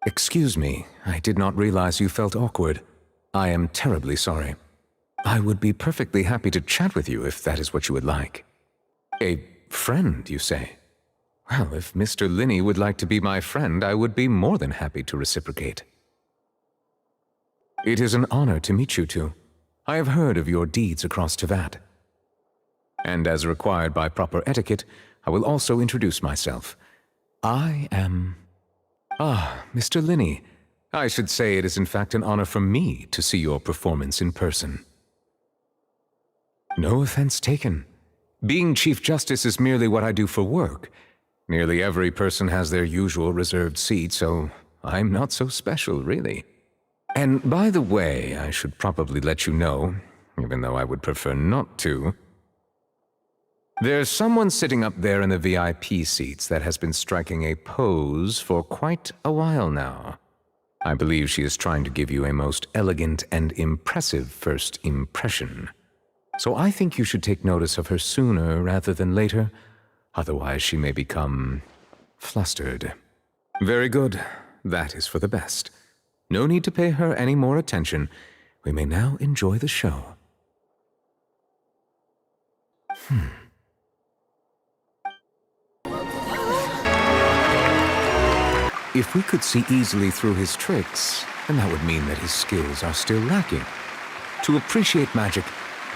Excuse me, I did not realize you felt awkward. I am terribly sorry. I would be perfectly happy to chat with you if that is what you would like. A friend, you say? Well, if Mr. Linney would like to be my friend, I would be more than happy to reciprocate. It is an honor to meet you two. I have heard of your deeds across Neuvillette. And as required by proper etiquette, I will also introduce myself. I am... Mr. Linney. I should say it is in fact an honor for me to see your performance in person. No offense taken. Being Chief Justice is merely what I do for work. Nearly every person has their usual reserved seat, so I'm not so special, really. And by the way, I should probably let you know, even though I would prefer not to, there's someone sitting up there in the VIP seats that has been striking a pose for quite a while now. I believe she is trying to give you a most elegant and impressive first impression. So I think you should take notice of her sooner rather than later, otherwise she may become flustered. Very good. That is for the best. No need to pay her any more attention. We may now enjoy the show. If we could see easily through his tricks, then that would mean that his skills are still lacking. To appreciate magic,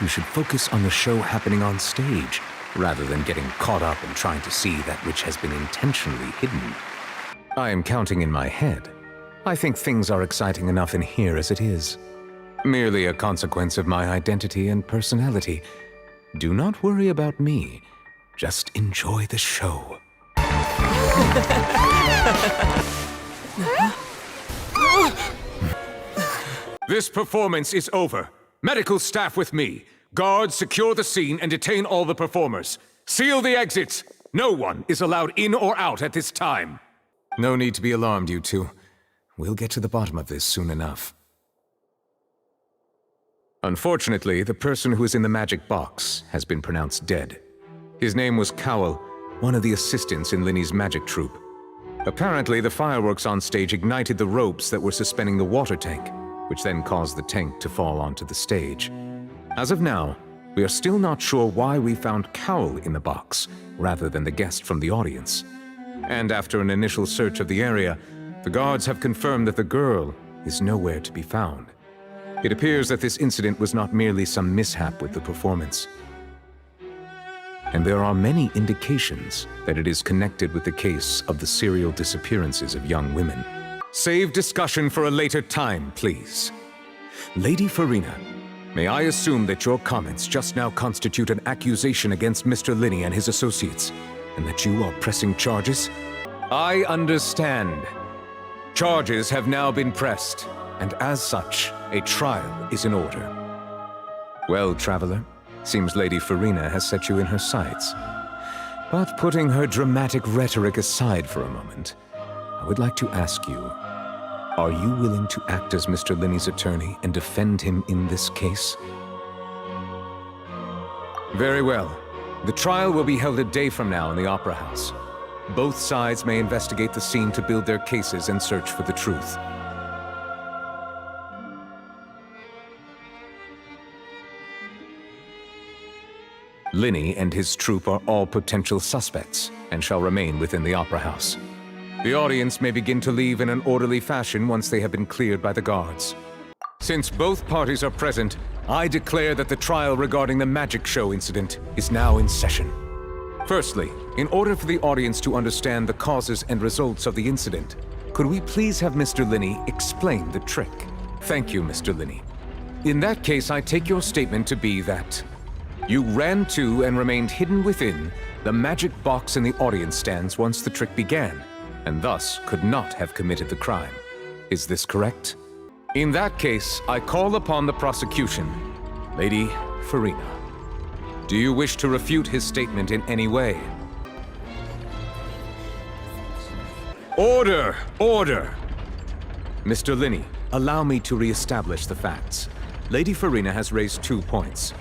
you should focus on the show happening on stage, rather than getting caught up in trying to see that which has been intentionally hidden. I am counting in my head. I think things are exciting enough in here as it is. Merely a consequence of my identity and personality. Do not worry about me. Just enjoy the show. This performance is over. Medical staff with me. Guards, secure the scene and detain all the performers. Seal the exits. No one is allowed in or out at this time. No need to be alarmed, you two. We'll get to the bottom of this soon enough. Unfortunately, the person who is in the magic box has been pronounced dead. His name was Cowell, one of the assistants in Linney's magic troupe. Apparently, the fireworks on stage ignited the ropes that were suspending the water tank, which then caused the tank to fall onto the stage. As of now, we are still not sure why we found Cowell in the box, rather than the guest from the audience. And after an initial search of the area, the guards have confirmed that the girl is nowhere to be found. It appears that this incident was not merely some mishap with the performance. And there are many indications that it is connected with the case of the serial disappearances of young women. Save discussion for a later time, please. Lady Farina, may I assume that your comments just now constitute an accusation against Mr. Linney and his associates, and that you are pressing charges? I understand. Charges have now been pressed, and as such, a trial is in order. Well, traveler, seems Lady Farina has set you in her sights. But putting her dramatic rhetoric aside for a moment, I would like to ask you, are you willing to act as Mr. Linney's attorney and defend him in this case? Very well. The trial will be held a day from now in the Opera House. Both sides may investigate the scene to build their cases and search for the truth. Linney and his troupe are all potential suspects and shall remain within the Opera House. The audience may begin to leave in an orderly fashion once they have been cleared by the guards. Since both parties are present, I declare that the trial regarding the magic show incident is now in session. Firstly, in order for the audience to understand the causes and results of the incident, could we please have Mr. Linney explain the trick? Thank you, Mr. Linney. In that case, I take your statement to be that you ran to and remained hidden within the magic box in the audience stands once the trick began, and thus could not have committed the crime. Is this correct? In that case, I call upon the prosecution. Lady Farina, do you wish to refute his statement in any way? Order! Order! Mr. Linney, allow me to re-establish the facts. Lady Farina has raised 2 points.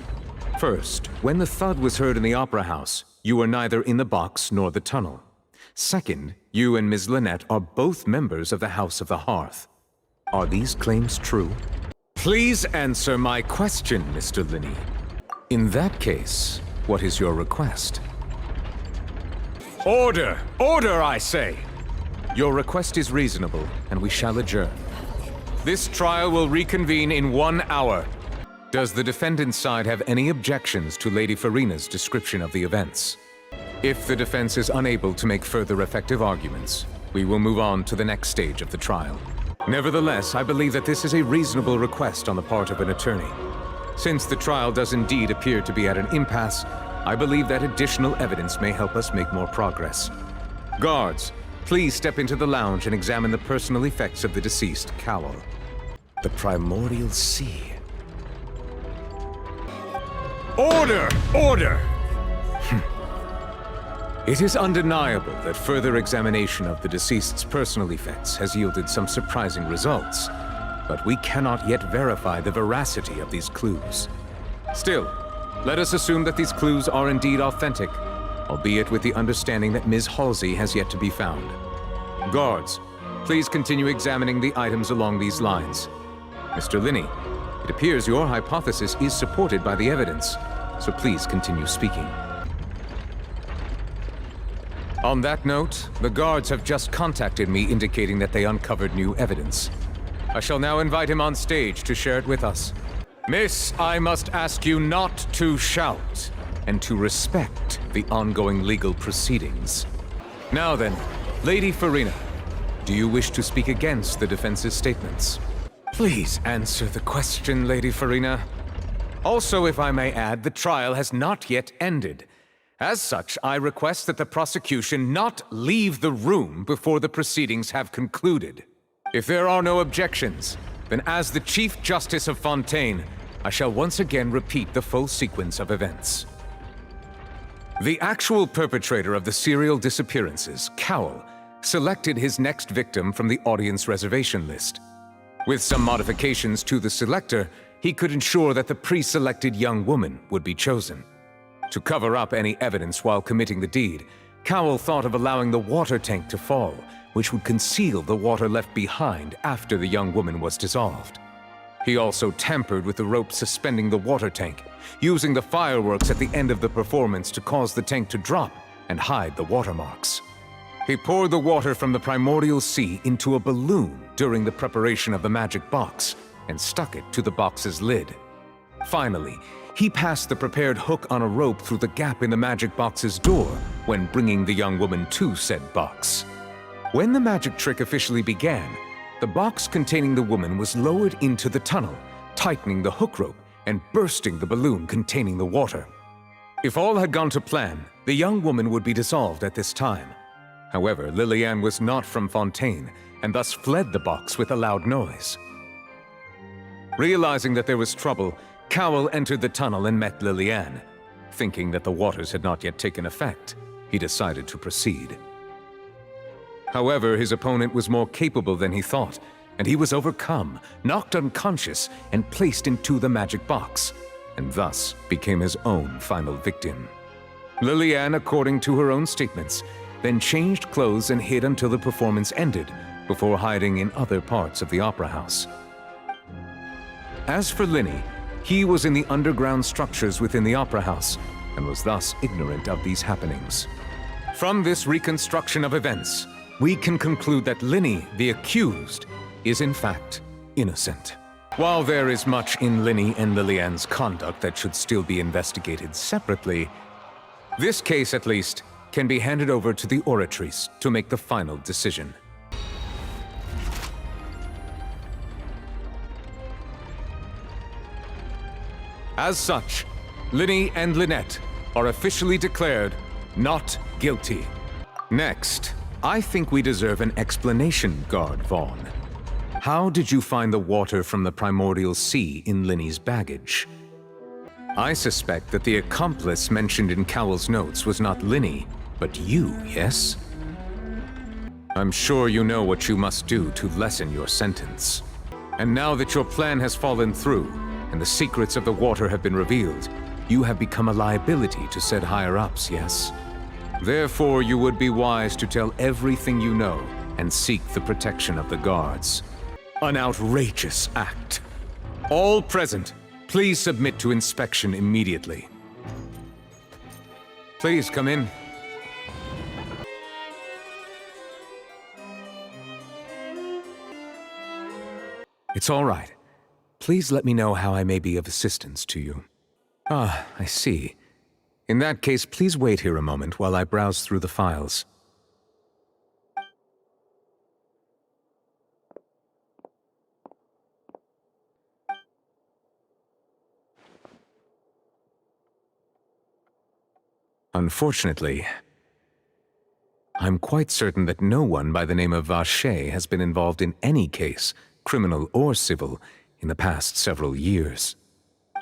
First, when the thud was heard in the Opera House, you were neither in the box nor the tunnel. Second, you and Ms. Lynette are both members of the House of the Hearth. Are these claims true? Please answer my question, Mr. Linney. In that case, what is your request? Order! Order, I say! Your request is reasonable, and we shall adjourn. This trial will reconvene in 1 hour. Does the defendant's side have any objections to Lady Farina's description of the events? If the defense is unable to make further effective arguments, we will move on to the next stage of the trial. Nevertheless, I believe that this is a reasonable request on the part of an attorney. Since the trial does indeed appear to be at an impasse, I believe that additional evidence may help us make more progress. Guards, please step into the lounge and examine the personal effects of the deceased, Cowell. The Primordial Sea. Order! Order! It is undeniable that further examination of the deceased's personal effects has yielded some surprising results, but we cannot yet verify the veracity of these clues. Still, let us assume that these clues are indeed authentic, albeit with the understanding that Ms. Halsey has yet to be found. Guards, please continue examining the items along these lines. Mr. Linney, it appears your hypothesis is supported by the evidence, so please continue speaking. On that note, the guards have just contacted me indicating that they uncovered new evidence. I shall now invite him on stage to share it with us. Miss, I must ask you not to shout, and to respect the ongoing legal proceedings. Now then, Lady Farina, do you wish to speak against the defense's statements? Please answer the question, Lady Farina. Also, if I may add, the trial has not yet ended. As such, I request that the prosecution not leave the room before the proceedings have concluded. If there are no objections, then as the Chief Justice of Fontaine, I shall once again repeat the full sequence of events. The actual perpetrator of the serial disappearances, Cowell, selected his next victim from the audience reservation list. With some modifications to the selector, he could ensure that the pre-selected young woman would be chosen. To cover up any evidence while committing the deed, Cowell thought of allowing the water tank to fall, which would conceal the water left behind after the young woman was dissolved. He also tampered with the rope suspending the water tank, using the fireworks at the end of the performance to cause the tank to drop and hide the watermarks. He poured the water from the Primordial Sea into a balloon during the preparation of the magic box and stuck it to the box's lid. Finally, he passed the prepared hook on a rope through the gap in the magic box's door when bringing the young woman to said box. When the magic trick officially began, the box containing the woman was lowered into the tunnel, tightening the hook rope and bursting the balloon containing the water. If all had gone to plan, the young woman would be dissolved at this time. However, Lillian was not from Fontaine and thus fled the box with a loud noise. Realizing that there was trouble, Cowell entered the tunnel and met Lillian. Thinking that the waters had not yet taken effect, he decided to proceed. However, his opponent was more capable than he thought, and he was overcome, knocked unconscious, and placed into the magic box, and thus became his own final victim. Lillian, according to her own statements, then changed clothes and hid until the performance ended, before hiding in other parts of the opera house. As for Linney, he was in the underground structures within the opera house, and was thus ignorant of these happenings. From this reconstruction of events, we can conclude that Linney, the accused, is in fact innocent. While there is much in Linney and Lillian's conduct that should still be investigated separately, this case, at least, can be handed over to the Oratrice to make the final decision. As such, Linney and Lynette are officially declared not guilty. Next, I think we deserve an explanation, Guard Vaughn. How did you find the water from the Primordial Sea in Linney's baggage? I suspect that the accomplice mentioned in Cowell's notes was not Linney, but you, yes? I'm sure you know what you must do to lessen your sentence. And now that your plan has fallen through, and the secrets of the water have been revealed, you have become a liability to said higher-ups, yes? Therefore, you would be wise to tell everything you know and seek the protection of the guards. An outrageous act. All present, please submit to inspection immediately. Please come in. It's all right. Please let me know how I may be of assistance to you. Ah, I see. In that case, please wait here a moment while I browse through the files. Unfortunately, I'm quite certain that no one by the name of Vacher has been involved in any case, criminal or civil, in the past several years.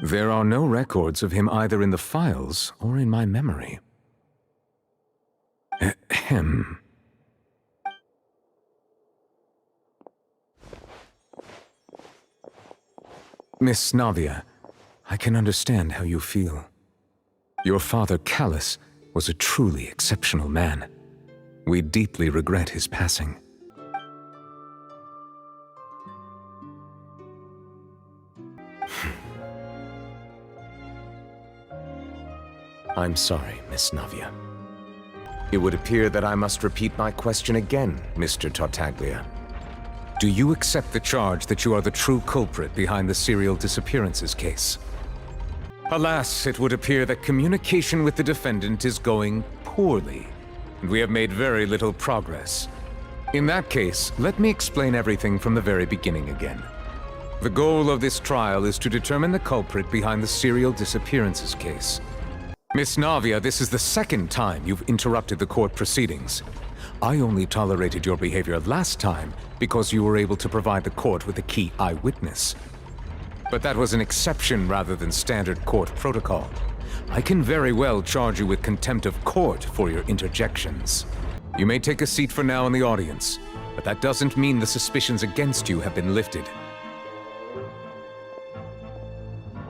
There are no records of him either in the files or in my memory. Ahem. Miss Navia, I can understand how you feel. Your father, Callus, was a truly exceptional man. We deeply regret his passing. I'm sorry, Miss Navia. It would appear that I must repeat my question again, Mr. Tartaglia. Do you accept the charge that you are the true culprit behind the serial disappearances case? Alas, it would appear that communication with the defendant is going poorly, and we have made very little progress. In that case, let me explain everything from the very beginning again. The goal of this trial is to determine the culprit behind the serial disappearances case. Miss Navia, this is the second time you've interrupted the court proceedings. I only tolerated your behavior last time because you were able to provide the court with a key eyewitness. But that was an exception rather than standard court protocol. I can very well charge you with contempt of court for your interjections. You may take a seat for now in the audience, but that doesn't mean the suspicions against you have been lifted.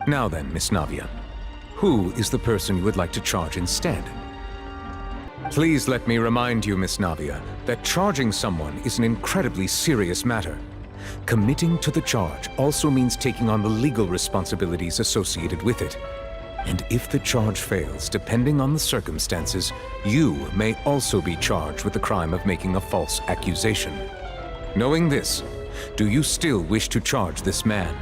Now then, Miss Navia, who is the person you would like to charge instead? Please let me remind you, Miss Navia, that charging someone is an incredibly serious matter. Committing to the charge also means taking on the legal responsibilities associated with it. And if the charge fails, depending on the circumstances, you may also be charged with the crime of making a false accusation. Knowing this, do you still wish to charge this man?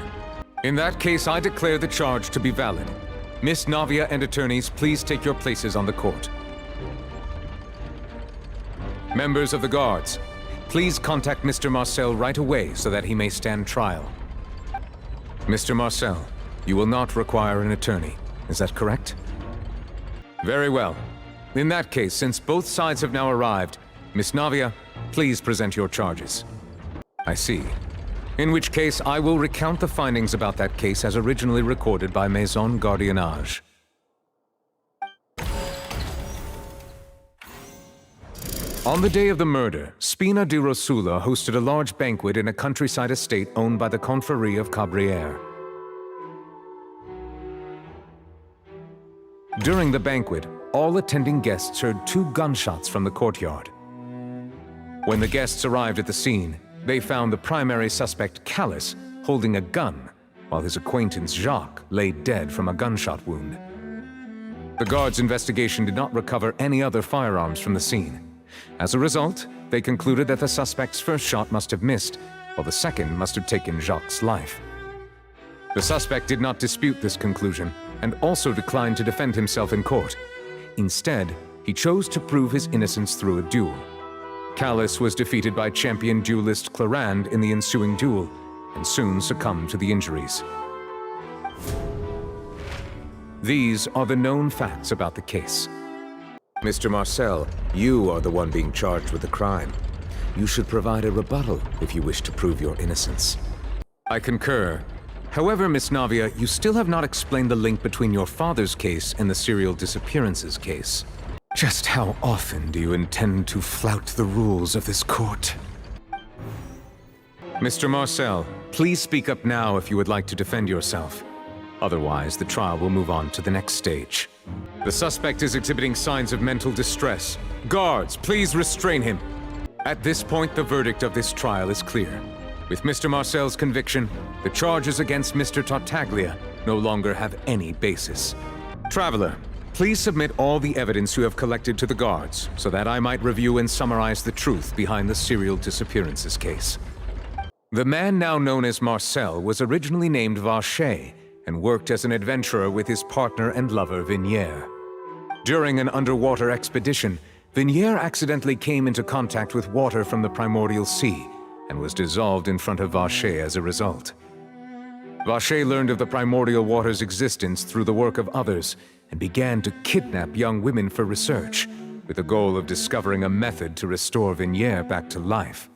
In that case, I declare the charge to be valid. Miss Navia and attorneys, please take your places on the court. Members of the guards, please contact Mr. Marcel right away so that he may stand trial. Mr. Marcel, you will not require an attorney. Is that correct? Very well. In that case, since both sides have now arrived, Miss Navia, please present your charges. I see. In which case, I will recount the findings about that case as originally recorded by Maison Gardiennage. On the day of the murder, Spina di Rosula hosted a large banquet in a countryside estate owned by the Confrérie of Cabrières. During the banquet, all attending guests heard 2 gunshots from the courtyard. When the guests arrived at the scene, they found the primary suspect, Callus, holding a gun, while his acquaintance, Jacques, lay dead from a gunshot wound. The guards' investigation did not recover any other firearms from the scene. As a result, they concluded that the suspect's first shot must have missed, while the second must have taken Jacques' life. The suspect did not dispute this conclusion, and also declined to defend himself in court. Instead, he chose to prove his innocence through a duel. Callus was defeated by champion duelist Clarand in the ensuing duel, and soon succumbed to the injuries. These are the known facts about the case. Mr. Marcel, you are the one being charged with the crime. You should provide a rebuttal if you wish to prove your innocence. I concur. However, Miss Navia, you still have not explained the link between your father's case and the serial disappearances case. Just how often do you intend to flout the rules of this court? Mr. Marcel, please speak up now if you would like to defend yourself. Otherwise, the trial will move on to the next stage. The suspect is exhibiting signs of mental distress. Guards, please restrain him. At this point, the verdict of this trial is clear. With Mr. Marcel's conviction, the charges against Mr. Tartaglia no longer have any basis. Traveler, please submit all the evidence you have collected to the guards, so that I might review and summarize the truth behind the serial disappearances case. The man now known as Marcel was originally named Vacher and worked as an adventurer with his partner and lover Vignier. During an underwater expedition, Vignier accidentally came into contact with water from the primordial sea and was dissolved in front of Vacher as a result. Vacher learned of the primordial water's existence through the work of others and began to kidnap young women for research, with the goal of discovering a method to restore Vignier back to life.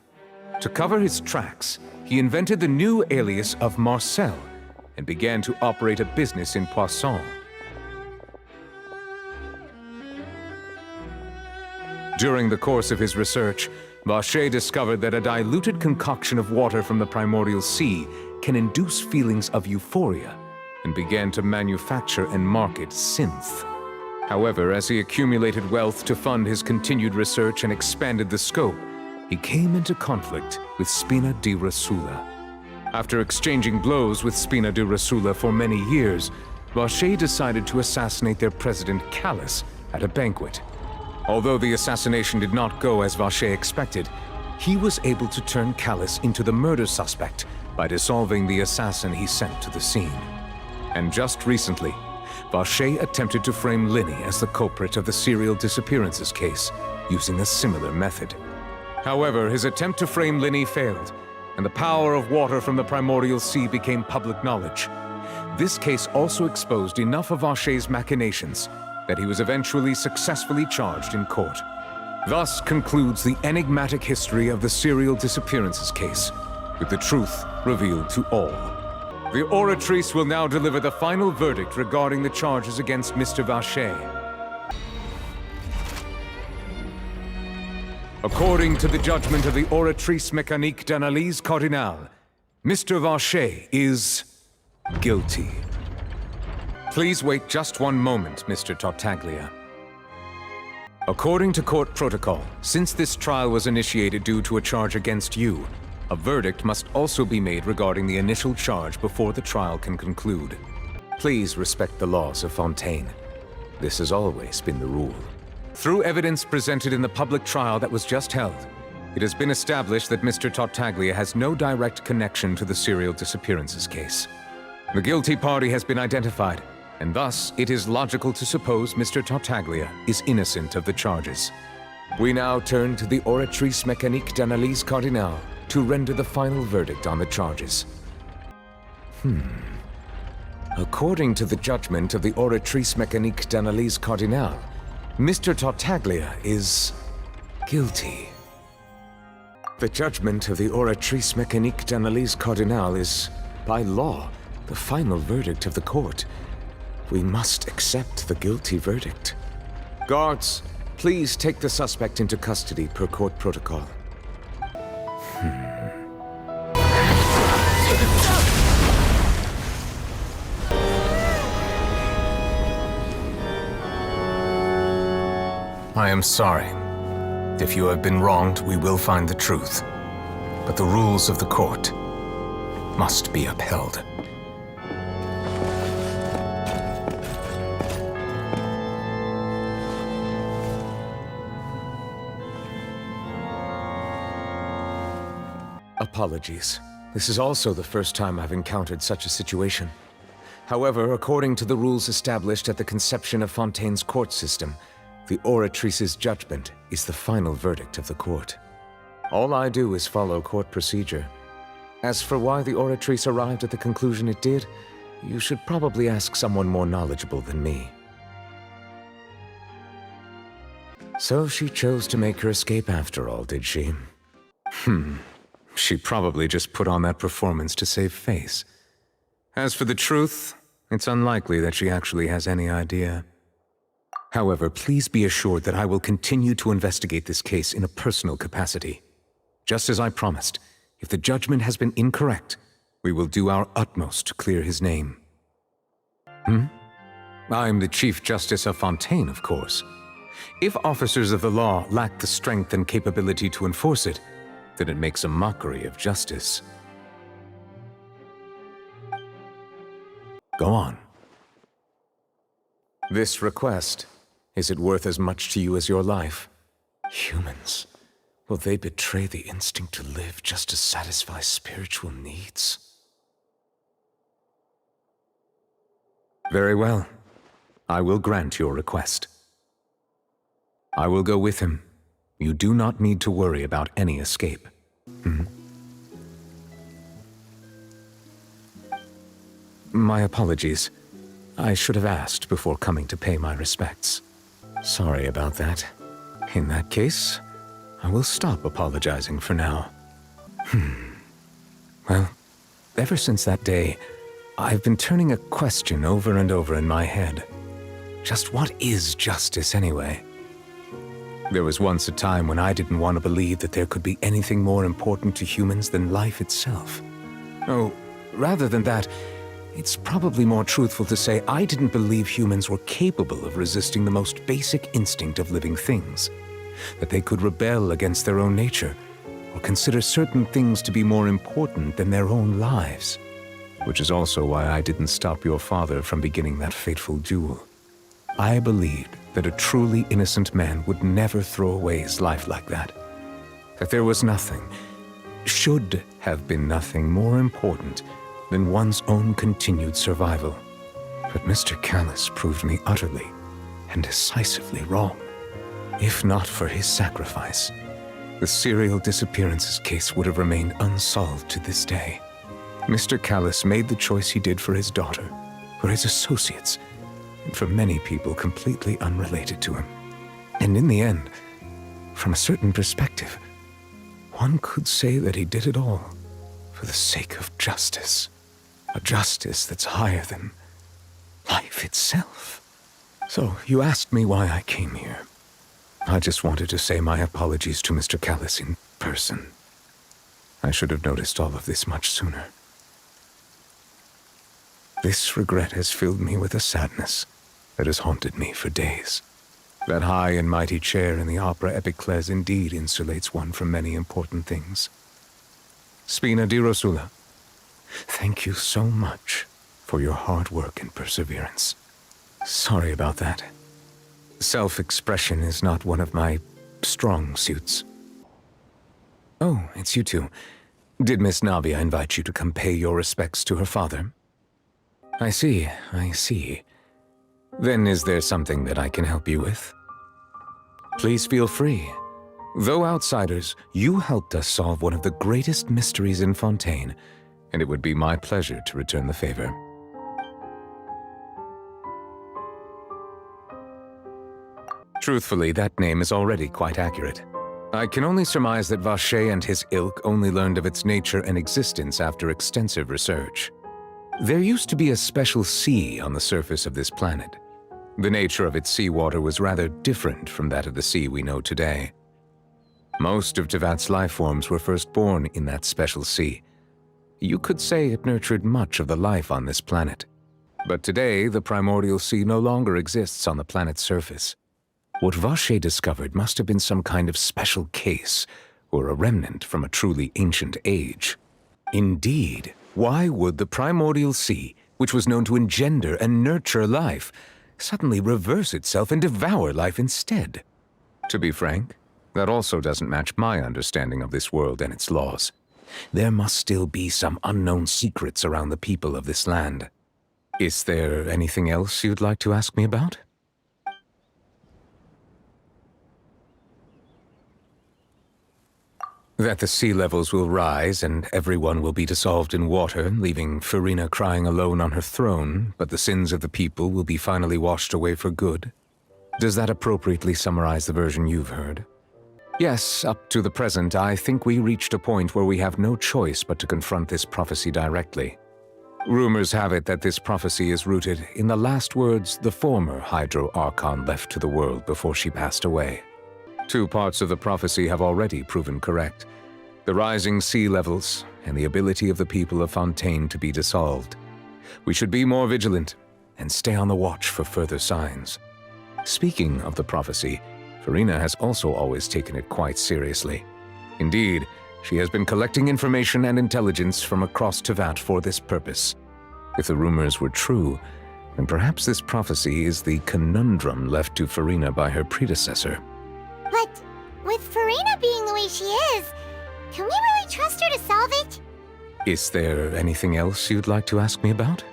To cover his tracks, he invented the new alias of Marcel and began to operate a business in Poisson. During the course of his research, Vacher discovered that a diluted concoction of water from the primordial sea can induce feelings of euphoria, and began to manufacture and market synth. However, as he accumulated wealth to fund his continued research and expanded the scope, he came into conflict with Spina di Rosula. After exchanging blows with Spina di Rosula for many years, Vacher decided to assassinate their president Callus at a banquet. Although the assassination did not go as Vacher expected, he was able to turn Callus into the murder suspect by dissolving the assassin he sent to the scene. And just recently, Vacher attempted to frame Linny as the culprit of the serial disappearances case, using a similar method. However, his attempt to frame Linny failed, and the power of water from the primordial sea became public knowledge. This case also exposed enough of Vacher's machinations that he was eventually successfully charged in court. Thus concludes the enigmatic history of the serial disappearances case, with the truth revealed to all. The Oratrice will now deliver the final verdict regarding the charges against Mr. Vacher. According to the judgment of the Oratrice Mécanique d'Analyse Cardinale, Mr. Vacher is guilty. Please wait just one moment, Mr. Tartaglia. According to court protocol, since this trial was initiated due to a charge against you, a verdict must also be made regarding the initial charge before the trial can conclude. Please respect the laws of Fontaine. This has always been the rule. Through evidence presented in the public trial that was just held, it has been established that Mr. Tartaglia has no direct connection to the serial disappearances case. The guilty party has been identified, and thus it is logical to suppose Mr. Tartaglia is innocent of the charges. We now turn to the Oratrice Mécanique d'Analyse Cardinale to render the final verdict on the charges. According to the judgment of the Oratrice Mécanique d'Analyse Cardinale, Mr. Tartaglia is guilty. The judgment of the Oratrice Mécanique d'Analyse Cardinale is, by law, the final verdict of the court. We must accept the guilty verdict. Guards, please take the suspect into custody per court protocol. I am sorry. If you have been wronged, we will find the truth. But the rules of the court must be upheld. Apologies. This is also the first time I've encountered such a situation. However, according to the rules established at the conception of Fontaine's court system, the Oratrice's judgment is the final verdict of the court. All I do is follow court procedure. As for why the Oratrice arrived at the conclusion it did, you should probably ask someone more knowledgeable than me. So she chose to make her escape after all, did she? She probably just put on that performance to save face. As for the truth, it's unlikely that she actually has any idea. However, please be assured that I will continue to investigate this case in a personal capacity. Just as I promised, if the judgment has been incorrect, we will do our utmost to clear his name. I'm the Chief Justice of Fontaine, of course. If officers of the law lack the strength and capability to enforce it, then it makes a mockery of justice. Go on. This request, is it worth as much to you as your life? Humans, will they betray the instinct to live just to satisfy spiritual needs? Very well. I will grant your request. I will go with him. You do not need to worry about any escape. My apologies. I should have asked before coming to pay my respects. Sorry about that. In that case, I will stop apologizing for now. Well, ever since that day, I've been turning a question over and over in my head. Just what is justice anyway? There was once a time when I didn't want to believe that there could be anything more important to humans than life itself. Oh, rather than that, it's probably more truthful to say I didn't believe humans were capable of resisting the most basic instinct of living things. That they could rebel against their own nature, or consider certain things to be more important than their own lives. Which is also why I didn't stop your father from beginning that fateful duel. I believed that a truly innocent man would never throw away his life like that. That there was nothing, should have been nothing more important than one's own continued survival. But Mr. Callus proved me utterly and decisively wrong. If not for his sacrifice, the serial disappearances case would have remained unsolved to this day. Mr. Callus made the choice he did for his daughter, for his associates, and for many people completely unrelated to him. And in the end, from a certain perspective, one could say that he did it all for the sake of justice. A justice that's higher than life itself. So, you asked me why I came here. I just wanted to say my apologies to Mr. Callus in person. I should have noticed all of this much sooner. This regret has filled me with a sadness that has haunted me for days. That high and mighty chair in the opera Epiclese indeed insulates one from many important things. Spina di Rosula, thank you so much for your hard work and perseverance. Sorry about that. Self-expression is not one of my strong suits. Oh, it's you two. Did Miss Navia invite you to come pay your respects to her father? I see. Then is there something that I can help you with? Please feel free. Though outsiders, you helped us solve one of the greatest mysteries in Fontaine, and it would be my pleasure to return the favor. Truthfully, that name is already quite accurate. I can only surmise that Vacher and his ilk only learned of its nature and existence after extensive research. There used to be a special sea on the surface of this planet. The nature of its seawater was rather different from that of the sea we know today. Most of Tevat's life forms were first born in that special sea. You could say it nurtured much of the life on this planet. But today, the primordial sea no longer exists on the planet's surface. What Vacher discovered must have been some kind of special case, or a remnant from a truly ancient age. Indeed, why would the primordial sea, which was known to engender and nurture life, suddenly reverse itself and devour life instead? To be frank, that also doesn't match my understanding of this world and its laws. There must still be some unknown secrets around the people of this land. Is there anything else you'd like to ask me about? That the sea levels will rise and everyone will be dissolved in water, leaving Farina crying alone on her throne, but the sins of the people will be finally washed away for good. Does that appropriately summarize the version you've heard? Yes, up to the present, I think we reached a point where we have no choice but to confront this prophecy directly. Rumors have it that this prophecy is rooted in the last words the former Hydro Archon left to the world before she passed away. Two parts of the prophecy have already proven correct: the rising sea levels and the ability of the people of Fontaine to be dissolved. We should be more vigilant and stay on the watch for further signs. Speaking of the prophecy, Farina has also always taken it quite seriously. Indeed, she has been collecting information and intelligence from across Tevat for this purpose. If the rumors were true, then perhaps this prophecy is the conundrum left to Farina by her predecessor. But with Farina being the way she is, can we really trust her to solve it? Is there anything else you'd like to ask me about?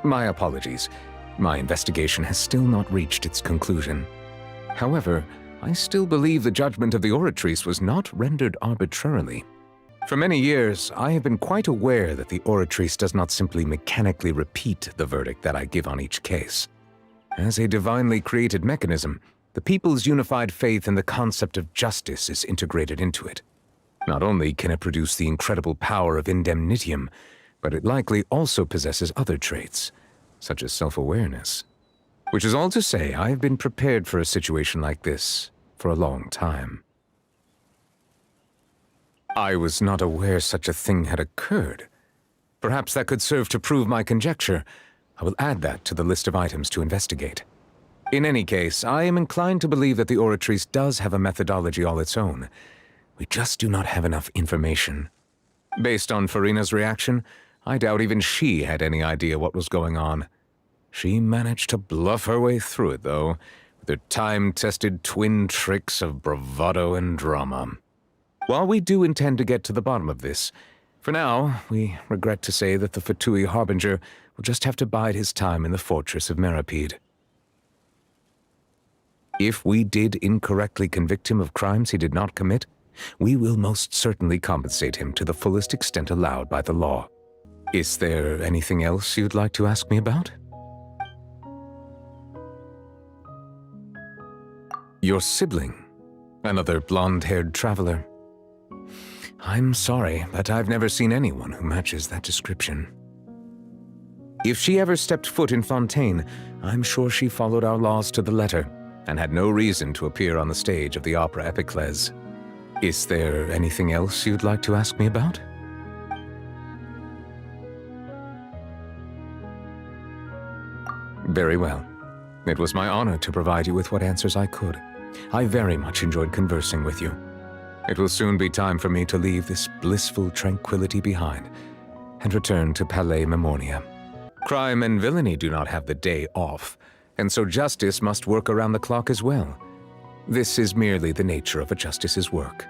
My apologies. My investigation has still not reached its conclusion. However, I still believe the judgment of the Oratrice was not rendered arbitrarily. For many years, I have been quite aware that the Oratrice does not simply mechanically repeat the verdict that I give on each case. As a divinely created mechanism, the people's unified faith in the concept of justice is integrated into it. Not only can it produce the incredible power of indemnitium, but it likely also possesses other traits, such as self-awareness. Which is all to say, I have been prepared for a situation like this for a long time. I was not aware such a thing had occurred. Perhaps that could serve to prove my conjecture. I will add that to the list of items to investigate. In any case, I am inclined to believe that the Oratrice does have a methodology all its own. We just do not have enough information. Based on Farina's reaction, I doubt even she had any idea what was going on. She managed to bluff her way through it, though, with her time-tested twin tricks of bravado and drama. While we do intend to get to the bottom of this, for now, we regret to say that the Fatui Harbinger will just have to bide his time in the fortress of Meripede. If we did incorrectly convict him of crimes he did not commit, we will most certainly compensate him to the fullest extent allowed by the law. Is there anything else you'd like to ask me about? Your sibling, another blonde-haired traveler. I'm sorry, but I've never seen anyone who matches that description. If she ever stepped foot in Fontaine, I'm sure she followed our laws to the letter and had no reason to appear on the stage of the opera Epiclese. Is there anything else you'd like to ask me about? Very well. It was my honor to provide you with what answers I could. I very much enjoyed conversing with you. It will soon be time for me to leave this blissful tranquility behind and return to Palais Memornia. Crime and villainy do not have the day off, and so justice must work around the clock as well. This is merely the nature of a justice's work.